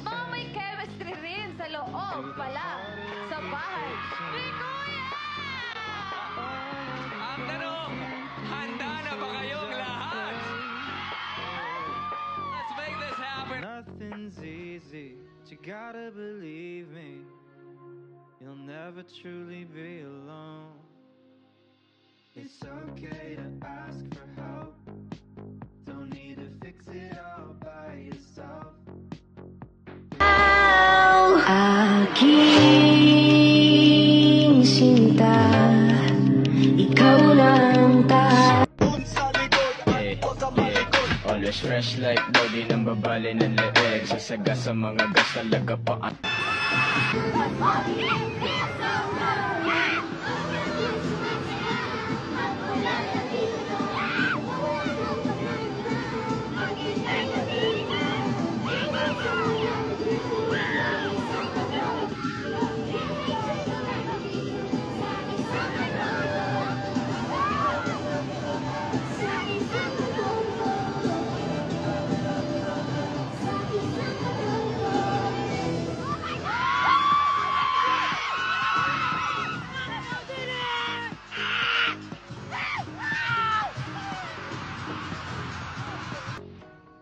Ma'am, may chemistry rin sa loob pala. Sa bahay. May kuya! Ang tanong, handa na ba kayong lahat? Let's make this happen. Nothing's easy, but you gotta believe me. You'll never truly be alone. It's okay to ask for help. Don't need to fix it all by yourself. Aking sinta, ikaw na ang Always fresh like daw, di nang babali ng leeg. Sasaga sa mga gas talaga pa.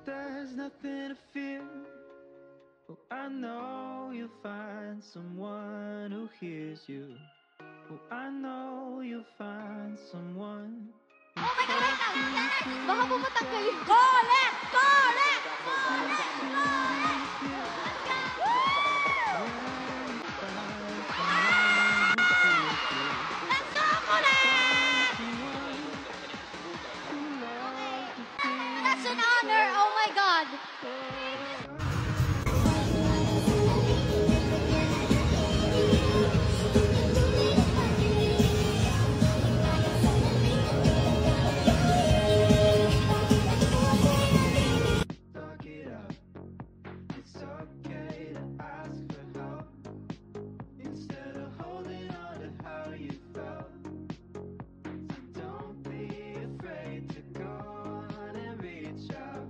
There's nothing to fear. Oh, I know you'll find someone who hears you. Oh, I know you'll find someone. Oh my God, wait lang! Baka pumatag kayo. Correct! Correct! Correct! Correct! Let's go, Correct! That's an honor! Oh my God! Talk it out. It's okay to ask for help instead of holding on to how you felt. So don't be afraid to go on and reach out.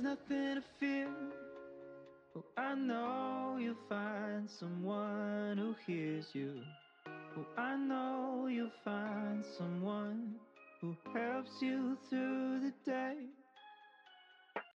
there's nothing to fear. Oh, I know you'll find someone who hears you. Oh, I know you'll find someone who helps you through the day.